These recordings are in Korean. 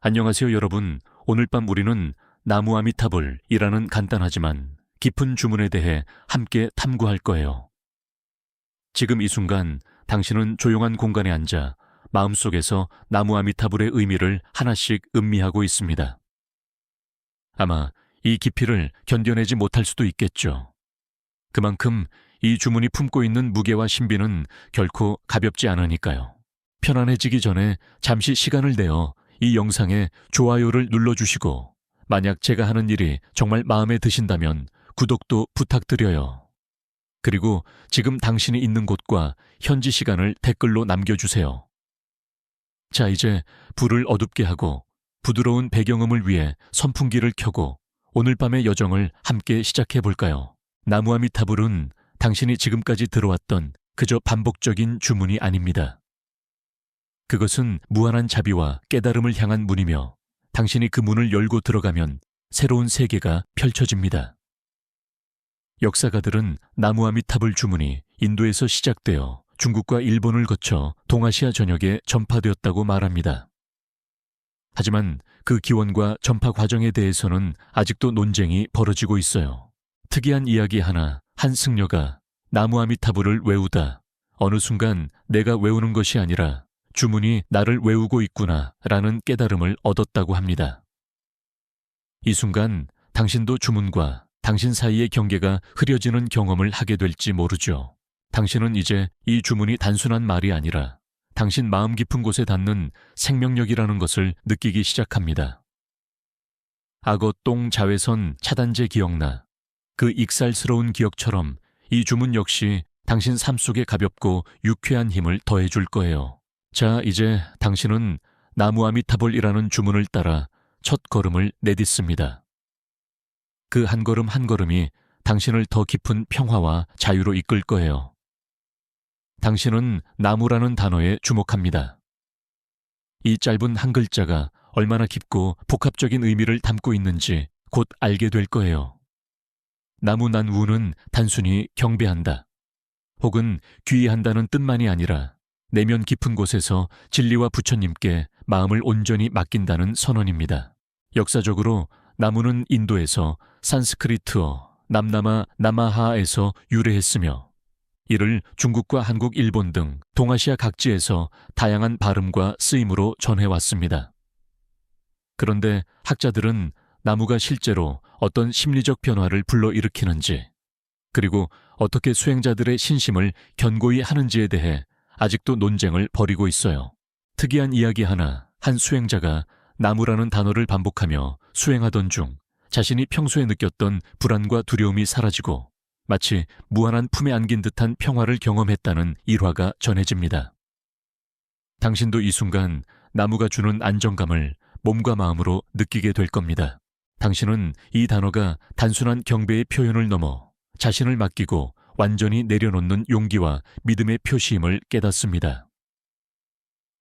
안녕하세요, 여러분. 오늘 밤 우리는 나무 아미타불이라는 간단하지만 깊은 주문에 대해 함께 탐구할 거예요. 지금 이 순간 당신은 조용한 공간에 앉아 마음속에서 나무 아미타불의 의미를 하나씩 음미하고 있습니다. 아마 이 깊이를 견뎌내지 못할 수도 있겠죠. 그만큼 이 주문이 품고 있는 무게와 신비는 결코 가볍지 않으니까요. 편안해지기 전에 잠시 시간을 내어 이 영상에 좋아요를 눌러주시고, 만약 제가 하는 일이 정말 마음에 드신다면 구독도 부탁드려요. 그리고 지금 당신이 있는 곳과 현지 시간을 댓글로 남겨주세요. 자, 이제 불을 어둡게 하고 부드러운 배경음을 위해 선풍기를 켜고 오늘 밤의 여정을 함께 시작해 볼까요? 나무 아미타불은 당신이 지금까지 들어왔던 그저 반복적인 주문이 아닙니다. 그것은 무한한 자비와 깨달음을 향한 문이며, 당신이 그 문을 열고 들어가면 새로운 세계가 펼쳐집니다. 역사가들은 나무 아미타불 주문이 인도에서 시작되어 중국과 일본을 거쳐 동아시아 전역에 전파되었다고 말합니다. 하지만 그 기원과 전파 과정에 대해서는 아직도 논쟁이 벌어지고 있어요. 특이한 이야기 하나, 한 승려가 나무 아미타불을 외우다 어느 순간 내가 외우는 것이 아니라 주문이 나를 외우고 있구나 라는 깨달음을 얻었다고 합니다. 이 순간 당신도 주문과 당신 사이의 경계가 흐려지는 경험을 하게 될지 모르죠. 당신은 이제 이 주문이 단순한 말이 아니라 당신 마음 깊은 곳에 닿는 생명력이라는 것을 느끼기 시작합니다. 악어 똥 자외선 차단제 기억나. 그 익살스러운 기억처럼 이 주문 역시 당신 삶 속에 가볍고 유쾌한 힘을 더해줄 거예요. 자, 이제 당신은 나무 아미타불이라는 주문을 따라 첫 걸음을 내딛습니다. 그 한 걸음 한 걸음이 당신을 더 깊은 평화와 자유로 이끌 거예요. 당신은 나무라는 단어에 주목합니다. 이 짧은 한 글자가 얼마나 깊고 복합적인 의미를 담고 있는지 곧 알게 될 거예요. 나무 난 우는 단순히 경배한다, 혹은 귀의한다는 뜻만이 아니라 내면 깊은 곳에서 진리와 부처님께 마음을 온전히 맡긴다는 선언입니다. 역사적으로 나무는 인도에서 산스크리트어 남나마 나마하에서 유래했으며, 이를 중국과 한국, 일본 등 동아시아 각지에서 다양한 발음과 쓰임으로 전해왔습니다. 그런데 학자들은 나무가 실제로 어떤 심리적 변화를 불러일으키는지, 그리고 어떻게 수행자들의 신심을 견고히 하는지에 대해 아직도 논쟁을 벌이고 있어요. 특이한 이야기 하나, 한 수행자가 나무라는 단어를 반복하며 수행하던 중 자신이 평소에 느꼈던 불안과 두려움이 사라지고 마치 무한한 품에 안긴 듯한 평화를 경험했다는 일화가 전해집니다. 당신도 이 순간 나무가 주는 안정감을 몸과 마음으로 느끼게 될 겁니다. 당신은 이 단어가 단순한 경배의 표현을 넘어 자신을 맡기고 완전히 내려놓는 용기와 믿음의 표시임을 깨닫습니다.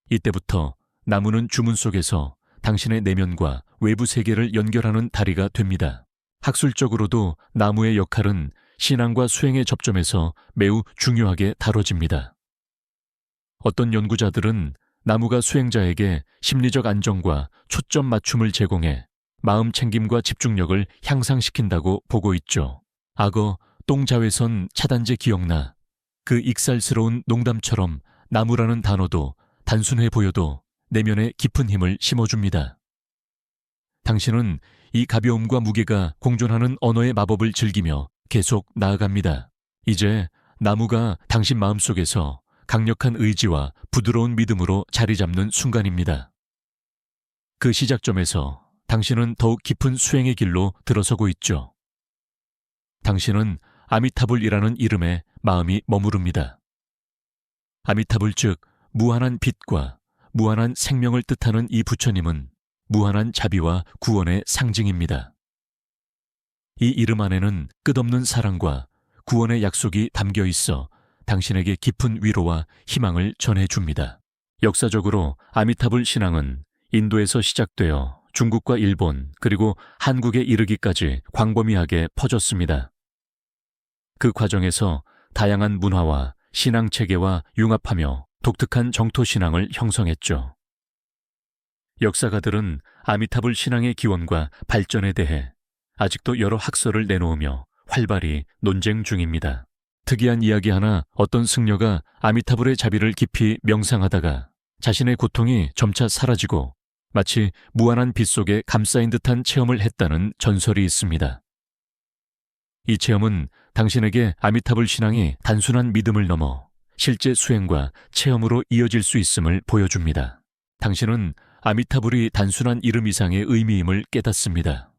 이때부터 나무는 주문 속에서 당신의 내면과 외부 세계를 연결하는 다리가 됩니다. 학술적으로도 나무의 역할은 신앙과 수행의 접점에서 매우 중요하게 다뤄집니다. 어떤 연구자들은 나무가 수행자에게 심리적 안정과 초점 맞춤을 제공해 마음 챙김과 집중력을 향상시킨다고 보고 있죠. 악어 똥자외선 차단제 기억나. 그 익살스러운 농담처럼 나무라는 단어도 단순해 보여도 내면에 깊은 힘을 심어줍니다. 당신은 이 가벼움과 무게가 공존하는 언어의 마법을 즐기며 계속 나아갑니다. 이제 나무가 당신 마음속에서 강력한 의지와 부드러운 믿음으로 자리 잡는 순간입니다. 그 시작점에서 당신은 더욱 깊은 수행의 길로 들어서고 있죠. 당신은 아미타불이라는 이름에 마음이 머무릅니다. 아미타불 즉 무한한 빛과 무한한 생명을 뜻하는 이 부처님은 무한한 자비와 구원의 상징입니다. 이 이름 안에는 끝없는 사랑과 구원의 약속이 담겨 있어 당신에게 깊은 위로와 희망을 전해줍니다. 역사적으로 아미타불 신앙은 인도에서 시작되어 중국과 일본 그리고 한국에 이르기까지 광범위하게 퍼졌습니다. 그 과정에서 다양한 문화와 신앙 체계와 융합하며 독특한 정토 신앙을 형성했죠. 역사가들은 아미타불 신앙의 기원과 발전에 대해 아직도 여러 학설을 내놓으며 활발히 논쟁 중입니다. 특이한 이야기 하나, 어떤 승려가 아미타불의 자비를 깊이 명상하다가 자신의 고통이 점차 사라지고 마치 무한한 빛 속에 감싸인 듯한 체험을 했다는 전설이 있습니다. 이 체험은 당신에게 아미타불 신앙이 단순한 믿음을 넘어 실제 수행과 체험으로 이어질 수 있음을 보여줍니다. 당신은 아미타불이 단순한 이름 이상의 의미임을 깨닫습니다.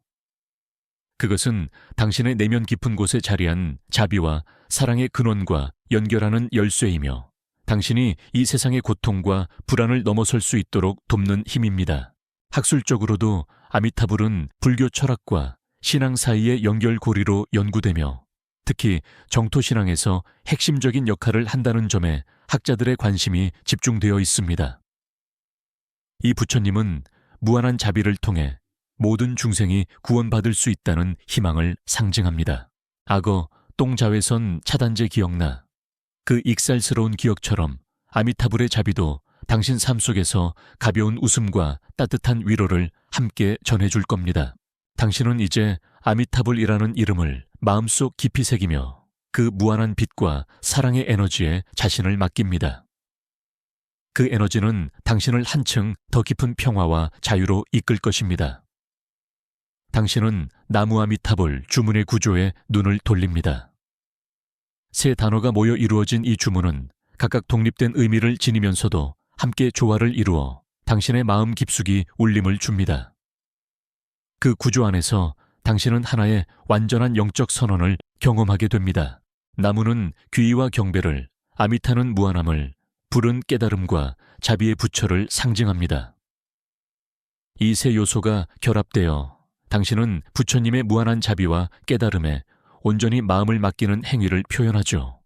그것은 당신의 내면 깊은 곳에 자리한 자비와 사랑의 근원과 연결하는 열쇠이며 당신이 이 세상의 고통과 불안을 넘어설 수 있도록 돕는 힘입니다. 학술적으로도 아미타불은 불교 철학과 신앙 사이의 연결고리로 연구되며 특히 정토신앙에서 핵심적인 역할을 한다는 점에 학자들의 관심이 집중되어 있습니다. 이 부처님은 무한한 자비를 통해 모든 중생이 구원받을 수 있다는 희망을 상징합니다. 악어, 똥자외선 차단제 기억나. 그 익살스러운 기억처럼 아미타불의 자비도 당신 삶 속에서 가벼운 웃음과 따뜻한 위로를 함께 전해줄 겁니다. 당신은 이제 아미타불이라는 이름을 마음속 깊이 새기며 그 무한한 빛과 사랑의 에너지에 자신을 맡깁니다. 그 에너지는 당신을 한층 더 깊은 평화와 자유로 이끌 것입니다. 당신은 나무 아미타불 주문의 구조에 눈을 돌립니다. 세 단어가 모여 이루어진 이 주문은 각각 독립된 의미를 지니면서도 함께 조화를 이루어 당신의 마음 깊숙이 울림을 줍니다. 그 구조 안에서 당신은 하나의 완전한 영적 선언을 경험하게 됩니다. 나무는 귀의와 경배를, 아미타는 무한함을, 불은 깨달음과 자비의 부처를 상징합니다. 이 세 요소가 결합되어 당신은 부처님의 무한한 자비와 깨달음에 온전히 마음을 맡기는 행위를 표현하죠.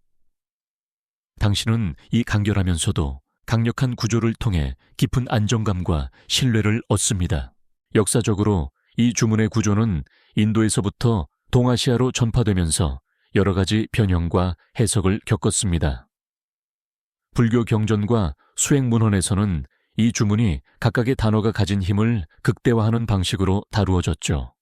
당신은 이 간결하면서도 강력한 구조를 통해 깊은 안정감과 신뢰를 얻습니다. 역사적으로 이 주문의 구조는 인도에서부터 동아시아로 전파되면서 여러 가지 변형과 해석을 겪었습니다. 불교 경전과 수행문헌에서는 이 주문이 각각의 단어가 가진 힘을 극대화하는 방식으로 다루어졌죠.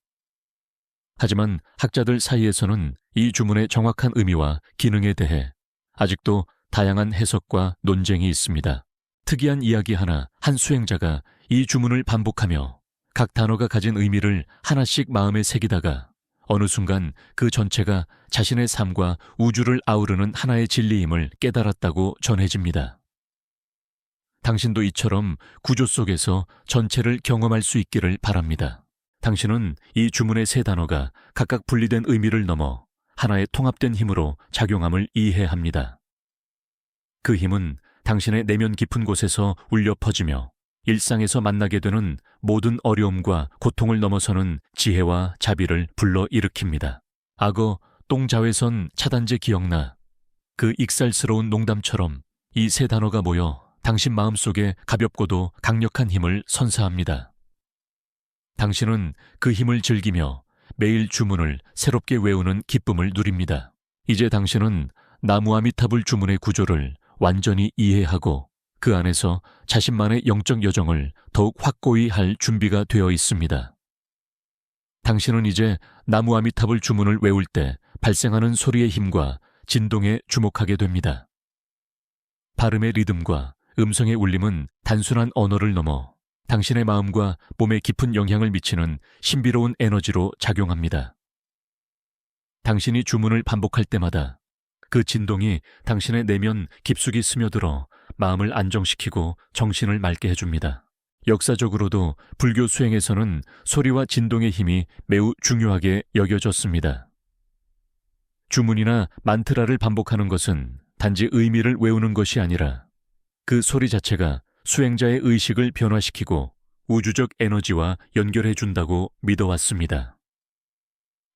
하지만 학자들 사이에서는 이 주문의 정확한 의미와 기능에 대해 아직도 다양한 해석과 논쟁이 있습니다. 특이한 이야기 하나, 한 수행자가 이 주문을 반복하며 각 단어가 가진 의미를 하나씩 마음에 새기다가 어느 순간 그 전체가 자신의 삶과 우주를 아우르는 하나의 진리임을 깨달았다고 전해집니다. 당신도 이처럼 구조 속에서 전체를 경험할 수 있기를 바랍니다. 당신은 이 주문의 세 단어가 각각 분리된 의미를 넘어 하나의 통합된 힘으로 작용함을 이해합니다. 그 힘은 당신의 내면 깊은 곳에서 울려 퍼지며 일상에서 만나게 되는 모든 어려움과 고통을 넘어서는 지혜와 자비를 불러일으킵니다. 악어, 똥자외선 차단제 기억나. 그 익살스러운 농담처럼 이 세 단어가 모여 당신 마음속에 가볍고도 강력한 힘을 선사합니다. 당신은 그 힘을 즐기며 매일 주문을 새롭게 외우는 기쁨을 누립니다. 이제 당신은 나무 아미타불 주문의 구조를 완전히 이해하고 그 안에서 자신만의 영적 여정을 더욱 확고히 할 준비가 되어 있습니다. 당신은 이제 나무 아미타불 주문을 외울 때 발생하는 소리의 힘과 진동에 주목하게 됩니다. 발음의 리듬과 음성의 울림은 단순한 언어를 넘어 당신의 마음과 몸에 깊은 영향을 미치는 신비로운 에너지로 작용합니다. 당신이 주문을 반복할 때마다 그 진동이 당신의 내면 깊숙이 스며들어 마음을 안정시키고 정신을 맑게 해줍니다. 역사적으로도 불교 수행에서는 소리와 진동의 힘이 매우 중요하게 여겨졌습니다. 주문이나 만트라를 반복하는 것은 단지 의미를 외우는 것이 아니라 그 소리 자체가 수행자의 의식을 변화시키고 우주적 에너지와 연결해준다고 믿어왔습니다.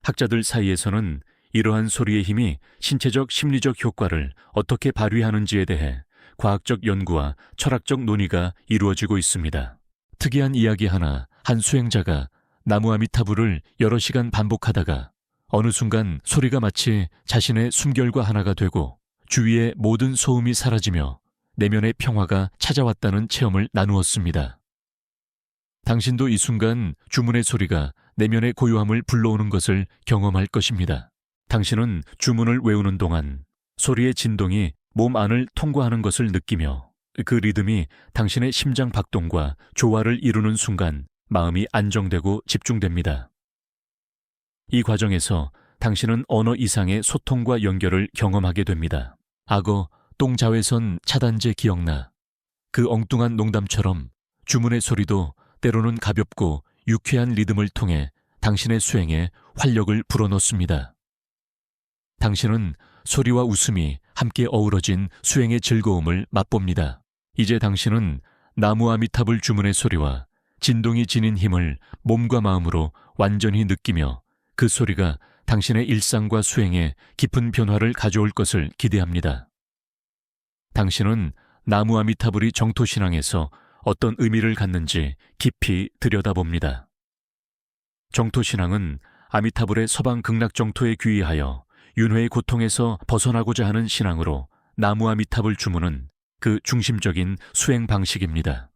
학자들 사이에서는 이러한 소리의 힘이 신체적 심리적 효과를 어떻게 발휘하는지에 대해 과학적 연구와 철학적 논의가 이루어지고 있습니다. 특이한 이야기 하나, 한 수행자가 나무 아미타불을 여러 시간 반복하다가 어느 순간 소리가 마치 자신의 숨결과 하나가 되고 주위의 모든 소음이 사라지며 내면의 평화가 찾아왔다는 체험을 나누었습니다. 당신도 이 순간 주문의 소리가 내면의 고요함을 불러오는 것을 경험할 것입니다. 당신은 주문을 외우는 동안 소리의 진동이 몸 안을 통과하는 것을 느끼며 그 리듬이 당신의 심장 박동과 조화를 이루는 순간 마음이 안정되고 집중됩니다. 이 과정에서 당신은 언어 이상의 소통과 연결을 경험하게 됩니다. 악어, 똥자외선 차단제 기억나. 그 엉뚱한 농담처럼 주문의 소리도 때로는 가볍고 유쾌한 리듬을 통해 당신의 수행에 활력을 불어넣습니다. 당신은 소리와 웃음이 함께 어우러진 수행의 즐거움을 맛봅니다. 이제 당신은 나무 아미타불 주문의 소리와 진동이 지닌 힘을 몸과 마음으로 완전히 느끼며 그 소리가 당신의 일상과 수행에 깊은 변화를 가져올 것을 기대합니다. 당신은 나무 아미타불이 정토신앙에서 어떤 의미를 갖는지 깊이 들여다봅니다. 정토신앙은 아미타불의 서방 극락정토에 귀의하여 윤회의 고통에서 벗어나고자 하는 신앙으로 나무 아미타불 주문은 그 중심적인 수행 방식입니다.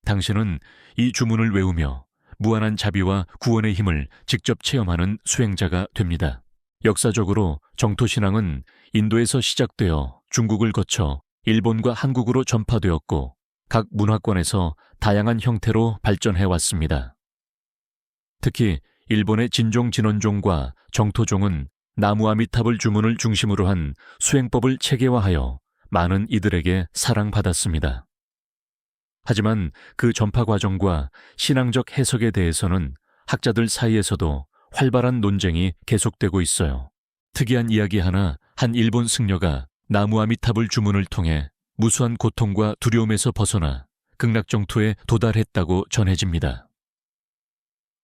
당신은 이 주문을 외우며 무한한 자비와 구원의 힘을 직접 체험하는 수행자가 됩니다. 역사적으로 정토신앙은 인도에서 시작되어 중국을 거쳐 일본과 한국으로 전파되었고 각 문화권에서 다양한 형태로 발전해왔습니다. 특히 일본의 진종 진원종과 정토종은 나무 아미타불 주문을 중심으로 한 수행법을 체계화하여 많은 이들에게 사랑받았습니다. 하지만 그 전파 과정과 신앙적 해석에 대해서는 학자들 사이에서도 활발한 논쟁이 계속되고 있어요. 특이한 이야기 하나, 한 일본 승려가 나무 아미타불 주문을 통해 무수한 고통과 두려움에서 벗어나 극락정토에 도달했다고 전해집니다.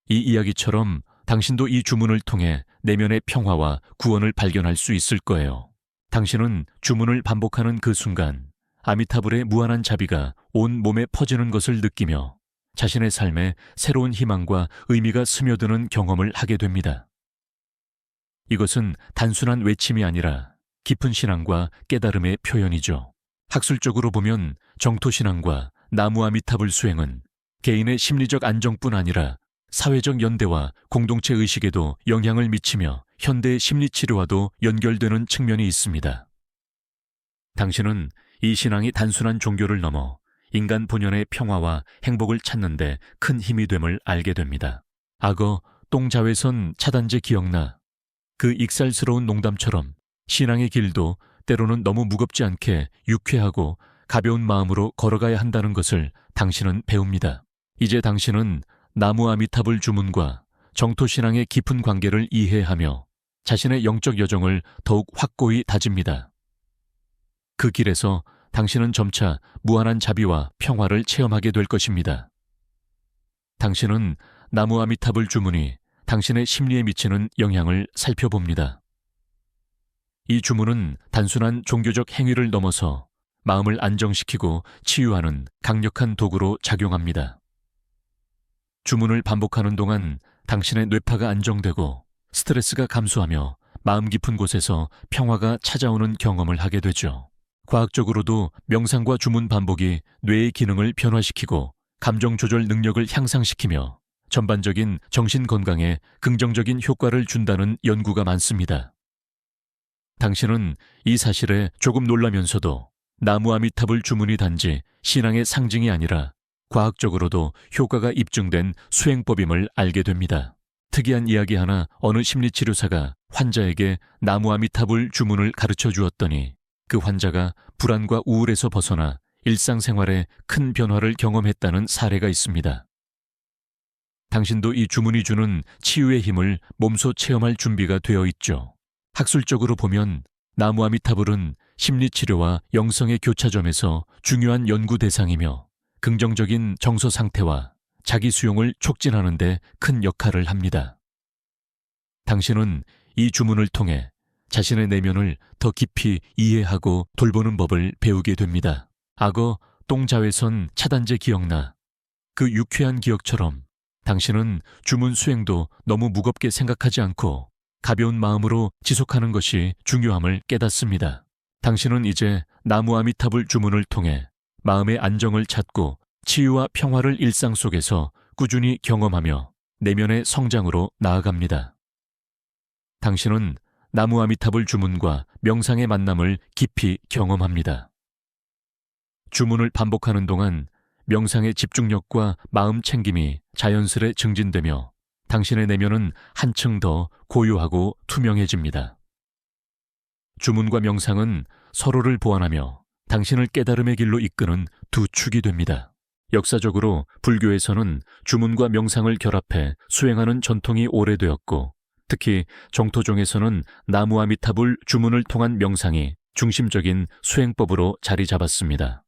이 이야기처럼 당신도 이 주문을 통해 내면의 평화와 구원을 발견할 수 있을 거예요. 당신은 주문을 반복하는 그 순간 아미타불의 무한한 자비가 온 몸에 퍼지는 것을 느끼며 자신의 삶에 새로운 희망과 의미가 스며드는 경험을 하게 됩니다. 이것은 단순한 외침이 아니라 깊은 신앙과 깨달음의 표현이죠. 학술적으로 보면 정토신앙과 나무 아미타불 수행은 개인의 심리적 안정뿐 아니라 사회적 연대와 공동체 의식에도 영향을 미치며 현대 심리치료와도 연결되는 측면이 있습니다. 당신은 이 신앙이 단순한 종교를 넘어 인간 본연의 평화와 행복을 찾는 데 큰 힘이 됨을 알게 됩니다. 악어, 똥자외선 차단제 기억나. 그 익살스러운 농담처럼 신앙의 길도 때로는 너무 무겁지 않게 유쾌하고 가벼운 마음으로 걸어가야 한다는 것을 당신은 배웁니다. 이제 당신은 나무 아미타불 주문과 정토신앙의 깊은 관계를 이해하며 자신의 영적 여정을 더욱 확고히 다집니다. 그 길에서 당신은 점차 무한한 자비와 평화를 체험하게 될 것입니다. 당신은 나무 아미타불 주문이 당신의 심리에 미치는 영향을 살펴봅니다. 이 주문은 단순한 종교적 행위를 넘어서 마음을 안정시키고 치유하는 강력한 도구로 작용합니다. 주문을 반복하는 동안 당신의 뇌파가 안정되고 스트레스가 감소하며 마음 깊은 곳에서 평화가 찾아오는 경험을 하게 되죠. 과학적으로도 명상과 주문 반복이 뇌의 기능을 변화시키고 감정 조절 능력을 향상시키며 전반적인 정신 건강에 긍정적인 효과를 준다는 연구가 많습니다. 당신은 이 사실에 조금 놀라면서도 나무 아미타불 주문이 단지 신앙의 상징이 아니라 과학적으로도 효과가 입증된 수행법임을 알게 됩니다. 특이한 이야기 하나, 어느 심리치료사가 환자에게 나무 아미타불 주문을 가르쳐 주었더니 그 환자가 불안과 우울에서 벗어나 일상생활에 큰 변화를 경험했다는 사례가 있습니다. 당신도 이 주문이 주는 치유의 힘을 몸소 체험할 준비가 되어 있죠. 학술적으로 보면 나무 아미타불은 심리치료와 영성의 교차점에서 중요한 연구 대상이며 긍정적인 정서 상태와 자기 수용을 촉진하는 데 큰 역할을 합니다. 당신은 이 주문을 통해 자신의 내면을 더 깊이 이해하고 돌보는 법을 배우게 됩니다. 악어, 똥자외선 차단제 기억나. 그 유쾌한 기억처럼 당신은 주문 수행도 너무 무겁게 생각하지 않고 가벼운 마음으로 지속하는 것이 중요함을 깨닫습니다. 당신은 이제 나무 아미타불 주문을 통해 마음의 안정을 찾고 치유와 평화를 일상 속에서 꾸준히 경험하며 내면의 성장으로 나아갑니다. 당신은 나무 아미타불 주문과 명상의 만남을 깊이 경험합니다. 주문을 반복하는 동안 명상의 집중력과 마음 챙김이 자연스레 증진되며 당신의 내면은 한층 더 고요하고 투명해집니다. 주문과 명상은 서로를 보완하며 당신을 깨달음의 길로 이끄는 두 축이 됩니다. 역사적으로 불교에서는 주문과 명상을 결합해 수행하는 전통이 오래되었고, 특히 정토종에서는 나무 아미타불 주문을 통한 명상이 중심적인 수행법으로 자리 잡았습니다.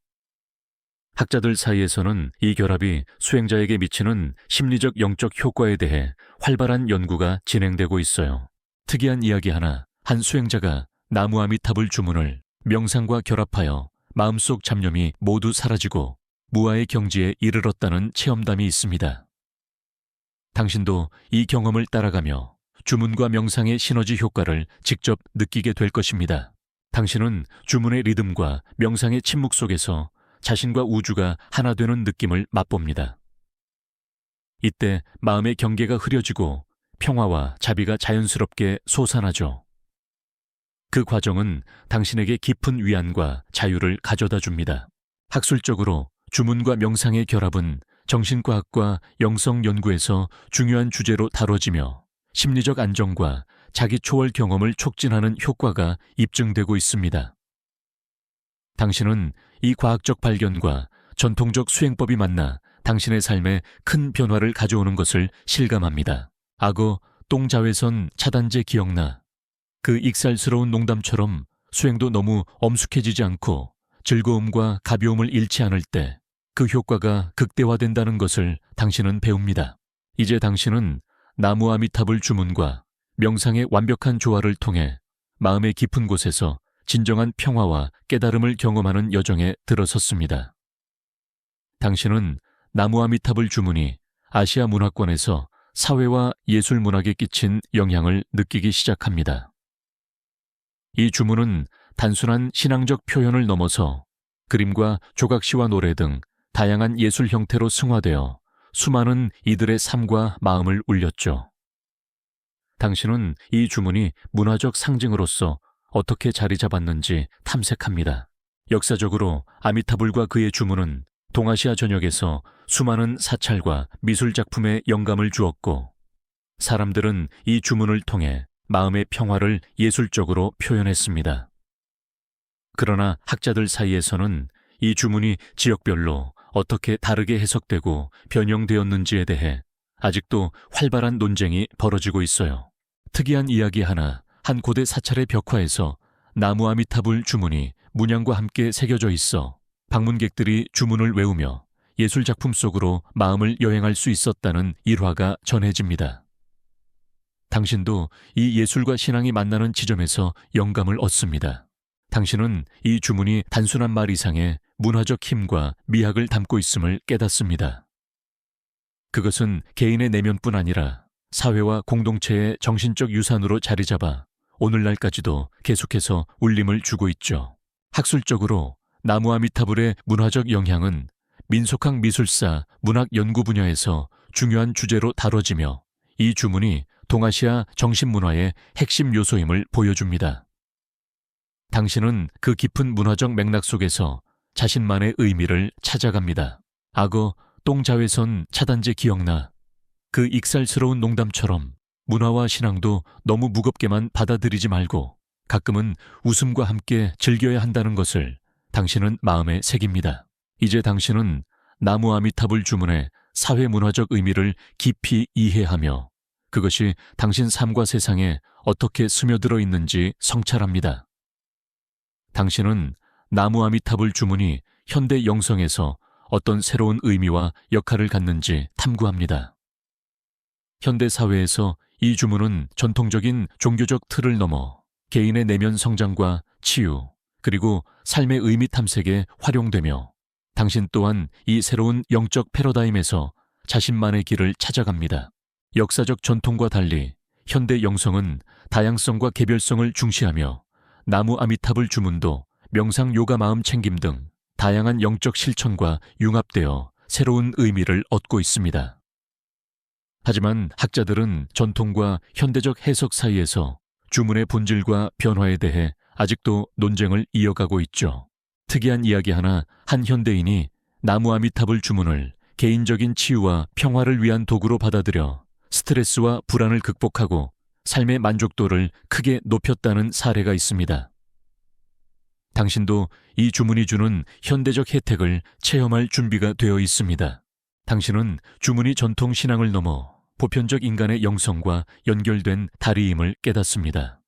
학자들 사이에서는 이 결합이 수행자에게 미치는 심리적 영적 효과에 대해 활발한 연구가 진행되고 있어요. 특이한 이야기 하나, 한 수행자가 나무 아미타불 주문을 명상과 결합하여 마음속 잡념이 모두 사라지고 무아의 경지에 이르렀다는 체험담이 있습니다. 당신도 이 경험을 따라가며 주문과 명상의 시너지 효과를 직접 느끼게 될 것입니다. 당신은 주문의 리듬과 명상의 침묵 속에서 자신과 우주가 하나 되는 느낌을 맛봅니다. 이때 마음의 경계가 흐려지고 평화와 자비가 자연스럽게 솟아나죠. 그 과정은 당신에게 깊은 위안과 자유를 가져다 줍니다. 학술적으로 주문과 명상의 결합은 정신과학과 영성 연구에서 중요한 주제로 다뤄지며 심리적 안정과 자기 초월 경험을 촉진하는 효과가 입증되고 있습니다. 당신은 이 과학적 발견과 전통적 수행법이 만나 당신의 삶에 큰 변화를 가져오는 것을 실감합니다. 악어, 똥자외선 차단제 기억나? 그 익살스러운 농담처럼 수행도 너무 엄숙해지지 않고 즐거움과 가벼움을 잃지 않을 때 그 효과가 극대화된다는 것을 당신은 배웁니다. 이제 당신은 나무 아미타불 주문과 명상의 완벽한 조화를 통해 마음의 깊은 곳에서 진정한 평화와 깨달음을 경험하는 여정에 들어섰습니다. 당신은 나무 아미타불 주문이 아시아 문화권에서 사회와 예술 문학에 끼친 영향을 느끼기 시작합니다. 이 주문은 단순한 신앙적 표현을 넘어서 그림과 조각시와 노래 등 다양한 예술 형태로 승화되어 수많은 이들의 삶과 마음을 울렸죠. 당신은 이 주문이 문화적 상징으로서 어떻게 자리 잡았는지 탐색합니다. 역사적으로 아미타불과 그의 주문은 동아시아 전역에서 수많은 사찰과 미술 작품에 영감을 주었고, 사람들은 이 주문을 통해 마음의 평화를 예술적으로 표현했습니다. 그러나 학자들 사이에서는 이 주문이 지역별로 어떻게 다르게 해석되고 변형되었는지에 대해 아직도 활발한 논쟁이 벌어지고 있어요. 특이한 이야기 하나, 한 고대 사찰의 벽화에서 나무 아미타불 주문이 문양과 함께 새겨져 있어 방문객들이 주문을 외우며 예술작품 속으로 마음을 여행할 수 있었다는 일화가 전해집니다. 당신도 이 예술과 신앙이 만나는 지점에서 영감을 얻습니다. 당신은 이 주문이 단순한 말 이상의 문화적 힘과 미학을 담고 있음을 깨닫습니다. 그것은 개인의 내면뿐 아니라 사회와 공동체의 정신적 유산으로 자리 잡아 오늘날까지도 계속해서 울림을 주고 있죠. 학술적으로 나무 아미타불의 문화적 영향은 민속학 미술사 문학 연구 분야에서 중요한 주제로 다뤄지며 이 주문이 동아시아 정신문화의 핵심 요소임을 보여줍니다. 당신은 그 깊은 문화적 맥락 속에서 자신만의 의미를 찾아갑니다. 악어, 똥자외선 차단제 기억나? 그 익살스러운 농담처럼 문화와 신앙도 너무 무겁게만 받아들이지 말고 가끔은 웃음과 함께 즐겨야 한다는 것을 당신은 마음에 새깁니다. 이제 당신은 나무 아미타불 주문의 사회문화적 의미를 깊이 이해하며 그것이 당신 삶과 세상에 어떻게 스며들어 있는지 성찰합니다. 당신은 나무 아미타불 주문이 현대 영성에서 어떤 새로운 의미와 역할을 갖는지 탐구합니다. 현대 사회에서 이 주문은 전통적인 종교적 틀을 넘어 개인의 내면 성장과 치유, 그리고 삶의 의미 탐색에 활용되며 당신 또한 이 새로운 영적 패러다임에서 자신만의 길을 찾아갑니다. 역사적 전통과 달리 현대 영성은 다양성과 개별성을 중시하며 나무 아미타불 주문도 명상 요가 마음 챙김 등 다양한 영적 실천과 융합되어 새로운 의미를 얻고 있습니다. 하지만 학자들은 전통과 현대적 해석 사이에서 주문의 본질과 변화에 대해 아직도 논쟁을 이어가고 있죠. 특이한 이야기 하나, 한 현대인이 나무 아미타불 주문을 개인적인 치유와 평화를 위한 도구로 받아들여 스트레스와 불안을 극복하고 삶의 만족도를 크게 높였다는 사례가 있습니다. 당신도 이 주문이 주는 현대적 혜택을 체험할 준비가 되어 있습니다. 당신은 주문이 전통 신앙을 넘어 보편적 인간의 영성과 연결된 다리임을 깨닫습니다.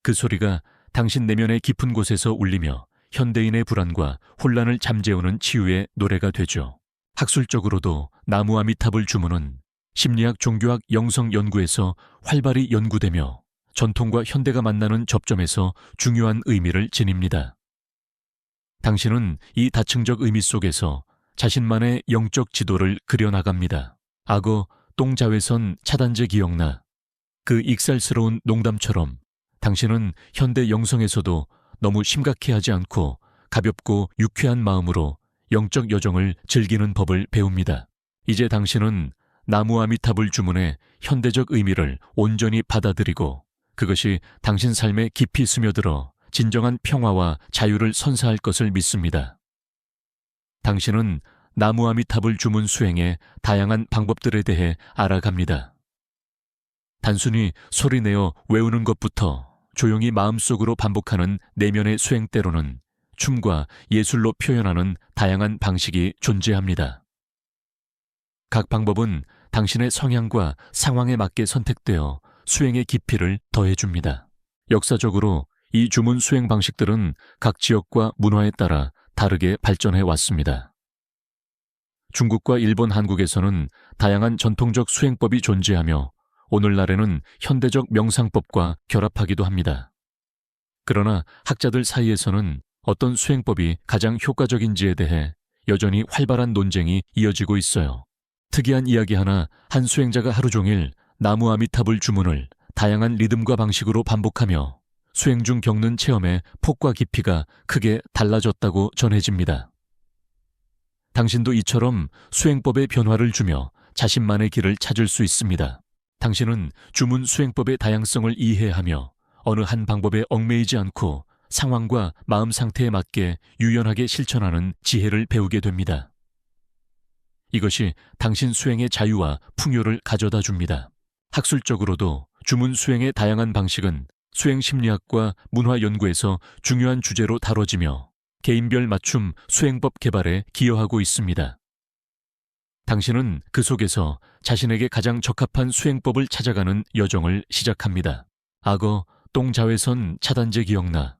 그 소리가 당신 내면의 깊은 곳에서 울리며 현대인의 불안과 혼란을 잠재우는 치유의 노래가 되죠. 학술적으로도 나무 아미타불 주문은 심리학, 종교학, 영성 연구에서 활발히 연구되며 전통과 현대가 만나는 접점에서 중요한 의미를 지닙니다. 당신은 이 다층적 의미 속에서 자신만의 영적 지도를 그려나갑니다. 악어, 똥자외선 차단제 기억나. 그 익살스러운 농담처럼 당신은 현대 영성에서도 너무 심각해하지 않고 가볍고 유쾌한 마음으로 영적 여정을 즐기는 법을 배웁니다. 이제 당신은 나무 아미타불 주문의 현대적 의미를 온전히 받아들이고 그것이 당신 삶에 깊이 스며들어 진정한 평화와 자유를 선사할 것을 믿습니다. 당신은 나무 아미타불 주문 수행의 다양한 방법들에 대해 알아갑니다. 단순히 소리내어 외우는 것부터 조용히 마음속으로 반복하는 내면의 수행 때로는 춤과 예술로 표현하는 다양한 방식이 존재합니다. 각 방법은 당신의 성향과 상황에 맞게 선택되어 수행의 깊이를 더해줍니다. 역사적으로 이 주문 수행 방식들은 각 지역과 문화에 따라 다르게 발전해 왔습니다. 중국과 일본, 한국에서는 다양한 전통적 수행법이 존재하며 오늘날에는 현대적 명상법과 결합하기도 합니다. 그러나 학자들 사이에서는 어떤 수행법이 가장 효과적인지에 대해 여전히 활발한 논쟁이 이어지고 있어요. 특이한 이야기 하나, 한 수행자가 하루 종일 나무 아미타불 주문을 다양한 리듬과 방식으로 반복하며 수행 중 겪는 체험의 폭과 깊이가 크게 달라졌다고 전해집니다. 당신도 이처럼 수행법의 변화를 주며 자신만의 길을 찾을 수 있습니다. 당신은 주문 수행법의 다양성을 이해하며 어느 한 방법에 얽매이지 않고 상황과 마음 상태에 맞게 유연하게 실천하는 지혜를 배우게 됩니다. 이것이 당신 수행의 자유와 풍요를 가져다 줍니다. 학술적으로도 주문 수행의 다양한 방식은 수행 심리학과 문화 연구에서 중요한 주제로 다뤄지며 개인별 맞춤 수행법 개발에 기여하고 있습니다. 당신은 그 속에서 자신에게 가장 적합한 수행법을 찾아가는 여정을 시작합니다. 악어, 똥자외선 차단제 기억나.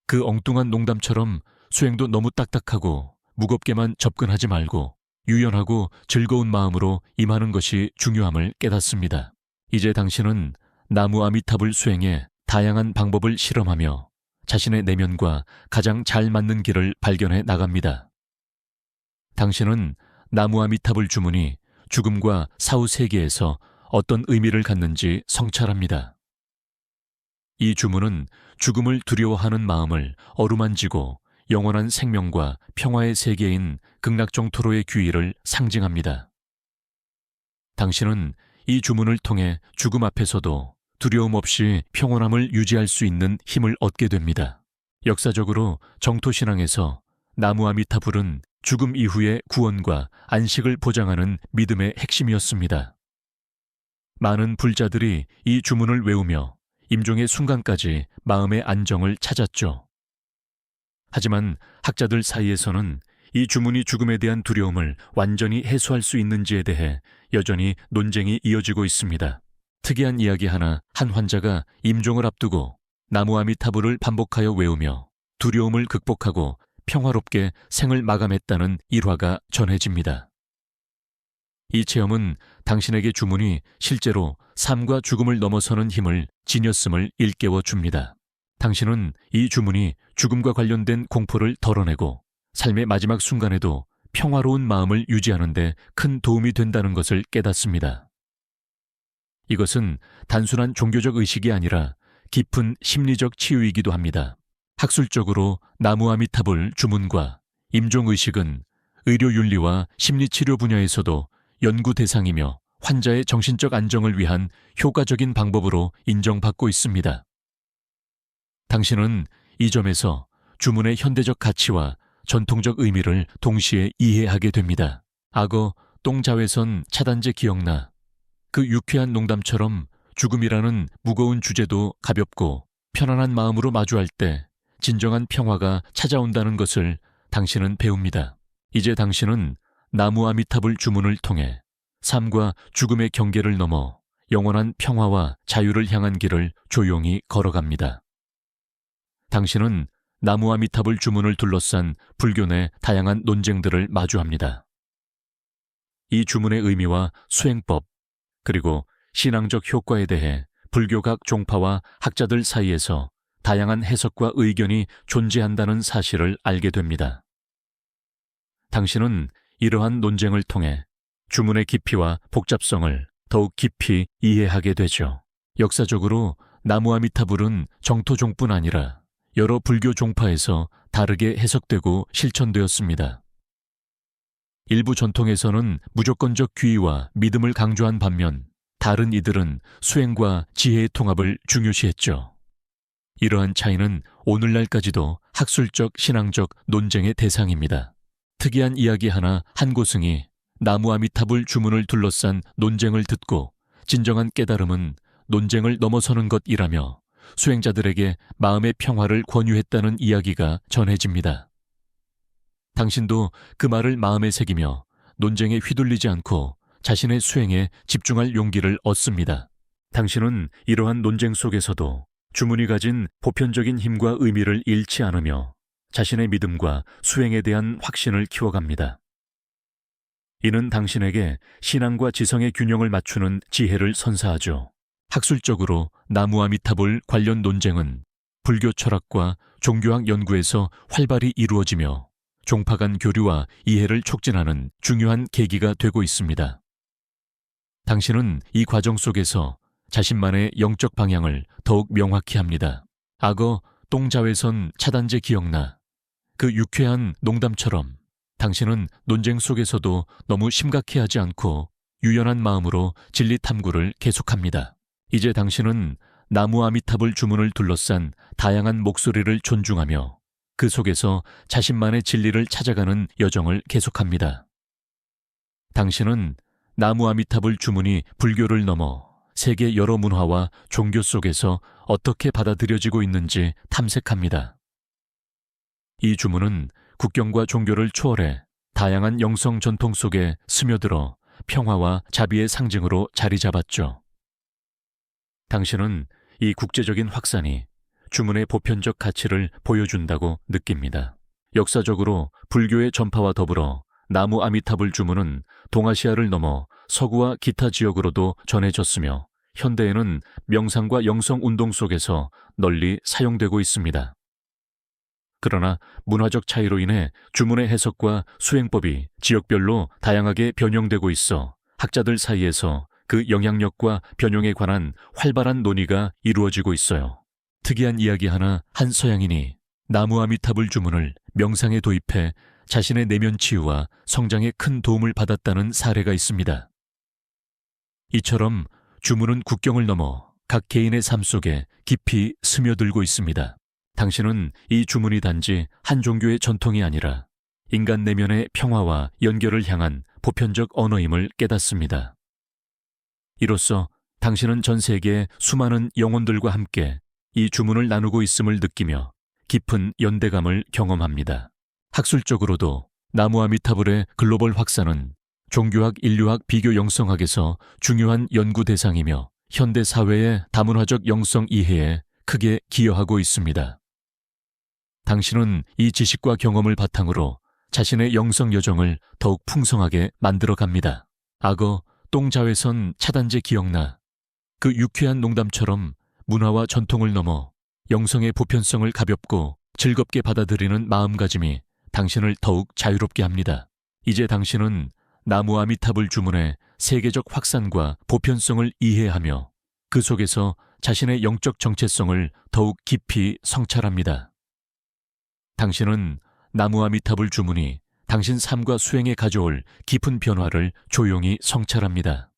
그 엉뚱한 농담처럼 수행도 너무 딱딱하고 무겁게만 접근하지 말고 유연하고 즐거운 마음으로 임하는 것이 중요함을 깨닫습니다. 이제 당신은 나무 아미타불 수행의 다양한 방법을 실험하며 자신의 내면과 가장 잘 맞는 길을 발견해 나갑니다. 당신은 나무 아미타불 주문이 죽음과 사후 세계에서 어떤 의미를 갖는지 성찰합니다. 이 주문은 죽음을 두려워하는 마음을 어루만지고 영원한 생명과 평화의 세계인 극락정토로의 귀의를 상징합니다. 당신은 이 주문을 통해 죽음 앞에서도 두려움 없이 평온함을 유지할 수 있는 힘을 얻게 됩니다. 역사적으로 정토신앙에서 나무 아미타불은 죽음 이후의 구원과 안식을 보장하는 믿음의 핵심이었습니다. 많은 불자들이 이 주문을 외우며 임종의 순간까지 마음의 안정을 찾았죠. 하지만 학자들 사이에서는 이 주문이 죽음에 대한 두려움을 완전히 해소할 수 있는지에 대해 여전히 논쟁이 이어지고 있습니다. 특이한 이야기 하나, 한 환자가 임종을 앞두고 나무 아미타불을 반복하여 외우며 두려움을 극복하고 평화롭게 생을 마감했다는 일화가 전해집니다. 이 체험은 당신에게 주문이 실제로 삶과 죽음을 넘어서는 힘을 지녔음을 일깨워 줍니다. 당신은 이 주문이 죽음과 관련된 공포를 덜어내고 삶의 마지막 순간에도 평화로운 마음을 유지하는 데 큰 도움이 된다는 것을 깨닫습니다. 이것은 단순한 종교적 의식이 아니라 깊은 심리적 치유이기도 합니다. 학술적으로 나무 아미타불 주문과 임종의식은 의료윤리와 심리치료 분야에서도 연구 대상이며 환자의 정신적 안정을 위한 효과적인 방법으로 인정받고 있습니다. 당신은 이 점에서 주문의 현대적 가치와 전통적 의미를 동시에 이해하게 됩니다. 악어 똥자외선 차단제 기억나. 그 유쾌한 농담처럼 죽음이라는 무거운 주제도 가볍고 편안한 마음으로 마주할 때 진정한 평화가 찾아온다는 것을 당신은 배웁니다. 이제 당신은 나무 아미타불 주문을 통해 삶과 죽음의 경계를 넘어 영원한 평화와 자유를 향한 길을 조용히 걸어갑니다. 당신은 나무 아미타불 주문을 둘러싼 불교 내 다양한 논쟁들을 마주합니다. 이 주문의 의미와 수행법, 그리고 신앙적 효과에 대해 불교 각 종파와 학자들 사이에서 다양한 해석과 의견이 존재한다는 사실을 알게 됩니다. 당신은 이러한 논쟁을 통해 주문의 깊이와 복잡성을 더욱 깊이 이해하게 되죠. 역사적으로 나무 아미타불은 정토종뿐 아니라 여러 불교 종파에서 다르게 해석되고 실천되었습니다. 일부 전통에서는 무조건적 귀의와 믿음을 강조한 반면 다른 이들은 수행과 지혜의 통합을 중요시했죠. 이러한 차이는 오늘날까지도 학술적, 신앙적 논쟁의 대상입니다. 특이한 이야기 하나 한 고승이 나무 아미타불 주문을 둘러싼 논쟁을 듣고 진정한 깨달음은 논쟁을 넘어서는 것이라며 수행자들에게 마음의 평화를 권유했다는 이야기가 전해집니다. 당신도 그 말을 마음에 새기며 논쟁에 휘둘리지 않고 자신의 수행에 집중할 용기를 얻습니다. 당신은 이러한 논쟁 속에서도 주문이 가진 보편적인 힘과 의미를 잃지 않으며 자신의 믿음과 수행에 대한 확신을 키워갑니다. 이는 당신에게 신앙과 지성의 균형을 맞추는 지혜를 선사하죠. 학술적으로 나무 아미타불 관련 논쟁은 불교 철학과 종교학 연구에서 활발히 이루어지며 종파 간 교류와 이해를 촉진하는 중요한 계기가 되고 있습니다. 당신은 이 과정 속에서 자신만의 영적 방향을 더욱 명확히 합니다. 악어 똥자외선 차단제 기억나. 그 유쾌한 농담처럼 당신은 논쟁 속에서도 너무 심각해하지 않고 유연한 마음으로 진리 탐구를 계속합니다. 이제 당신은 나무 아미타불 주문을 둘러싼 다양한 목소리를 존중하며 그 속에서 자신만의 진리를 찾아가는 여정을 계속합니다. 당신은 나무 아미타불 주문이 불교를 넘어 세계 여러 문화와 종교 속에서 어떻게 받아들여지고 있는지 탐색합니다. 이 주문은 국경과 종교를 초월해 다양한 영성 전통 속에 스며들어 평화와 자비의 상징으로 자리 잡았죠. 당신은 이 국제적인 확산이 주문의 보편적 가치를 보여준다고 느낍니다. 역사적으로 불교의 전파와 더불어 나무 아미타불 주문은 동아시아를 넘어 서구와 기타 지역으로도 전해졌으며 현대에는 명상과 영성 운동 속에서 널리 사용되고 있습니다. 그러나 문화적 차이로 인해 주문의 해석과 수행법이 지역별로 다양하게 변형되고 있어 학자들 사이에서 그 영향력과 변형에 관한 활발한 논의가 이루어지고 있어요. 특이한 이야기 하나 한 서양인이 나무 아미타불 주문을 명상에 도입해 자신의 내면 치유와 성장에 큰 도움을 받았다는 사례가 있습니다. 이처럼 주문은 국경을 넘어 각 개인의 삶 속에 깊이 스며들고 있습니다. 당신은 이 주문이 단지 한 종교의 전통이 아니라 인간 내면의 평화와 연결을 향한 보편적 언어임을 깨닫습니다. 이로써 당신은 전 세계의 수많은 영혼들과 함께 이 주문을 나누고 있음을 느끼며 깊은 연대감을 경험합니다. 학술적으로도 나무 아미타불의 글로벌 확산은 종교학, 인류학, 비교 영성학에서 중요한 연구 대상이며 현대 사회의 다문화적 영성 이해에 크게 기여하고 있습니다. 당신은 이 지식과 경험을 바탕으로 자신의 영성 여정을 더욱 풍성하게 만들어갑니다. 악어 똥자외선 차단제 기억나. 그 유쾌한 농담처럼 문화와 전통을 넘어 영성의 보편성을 가볍고 즐겁게 받아들이는 마음가짐이 당신을 더욱 자유롭게 합니다. 이제 당신은 나무 아미타불 주문의 세계적 확산과 보편성을 이해하며 그 속에서 자신의 영적 정체성을 더욱 깊이 성찰합니다. 당신은 나무 아미타불 주문이 당신 삶과 수행에 가져올 깊은 변화를 조용히 성찰합니다.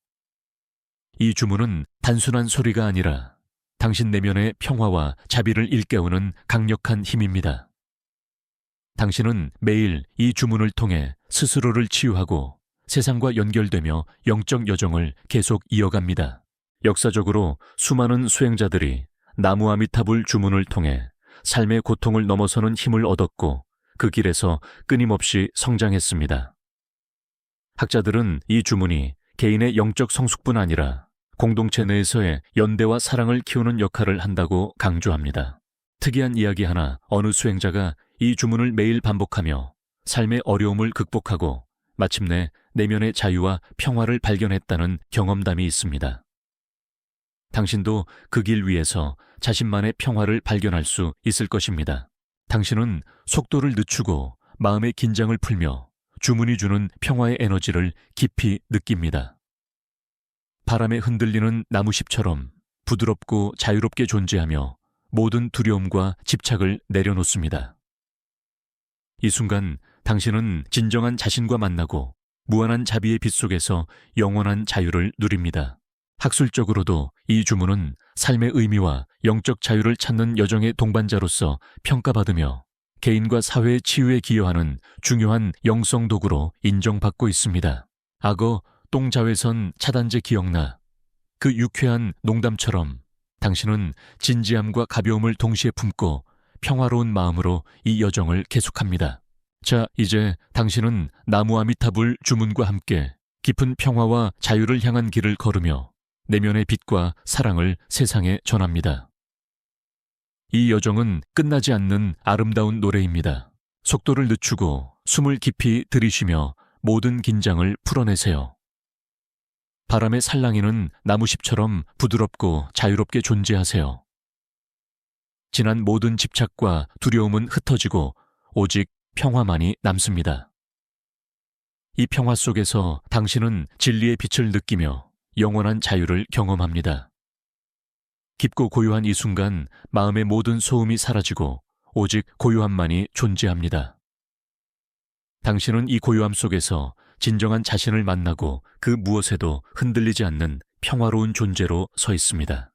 이 주문은 단순한 소리가 아니라 당신 내면의 평화와 자비를 일깨우는 강력한 힘입니다. 당신은 매일 이 주문을 통해 스스로를 치유하고 세상과 연결되며 영적 여정을 계속 이어갑니다. 역사적으로 수많은 수행자들이 나무 아미타불 주문을 통해 삶의 고통을 넘어서는 힘을 얻었고 그 길에서 끊임없이 성장했습니다. 학자들은 이 주문이 개인의 영적 성숙뿐 아니라 공동체 내에서의 연대와 사랑을 키우는 역할을 한다고 강조합니다. 특이한 이야기 하나, 어느 수행자가 이 주문을 매일 반복하며 삶의 어려움을 극복하고 마침내 내면의 자유와 평화를 발견했다는 경험담이 있습니다. 당신도 그 길 위에서 자신만의 평화를 발견할 수 있을 것입니다. 당신은 속도를 늦추고 마음의 긴장을 풀며 주문이 주는 평화의 에너지를 깊이 느낍니다. 바람에 흔들리는 나무잎처럼 부드럽고 자유롭게 존재하며 모든 두려움과 집착을 내려놓습니다. 이 순간 당신은 진정한 자신과 만나고 무한한 자비의 빛 속에서 영원한 자유를 누립니다. 학술적으로도 이 주문은 삶의 의미와 영적 자유를 찾는 여정의 동반자로서 평가받으며 개인과 사회의 치유에 기여하는 중요한 영성 도구로 인정받고 있습니다. 악어 똥자외선 차단제 기억나? 그 유쾌한 농담처럼 당신은 진지함과 가벼움을 동시에 품고 평화로운 마음으로 이 여정을 계속합니다. 자, 이제 당신은 나무 아미타불 주문과 함께 깊은 평화와 자유를 향한 길을 걸으며 내면의 빛과 사랑을 세상에 전합니다. 이 여정은 끝나지 않는 아름다운 노래입니다. 속도를 늦추고 숨을 깊이 들이쉬며 모든 긴장을 풀어내세요. 바람의 살랑이는 나무잎처럼 부드럽고 자유롭게 존재하세요. 지난 모든 집착과 두려움은 흩어지고 오직 평화만이 남습니다. 이 평화 속에서 당신은 진리의 빛을 느끼며 영원한 자유를 경험합니다. 깊고 고요한 이 순간 마음의 모든 소음이 사라지고 오직 고요함만이 존재합니다. 당신은 이 고요함 속에서 진정한 자신을 만나고 그 무엇에도 흔들리지 않는 평화로운 존재로 서 있습니다.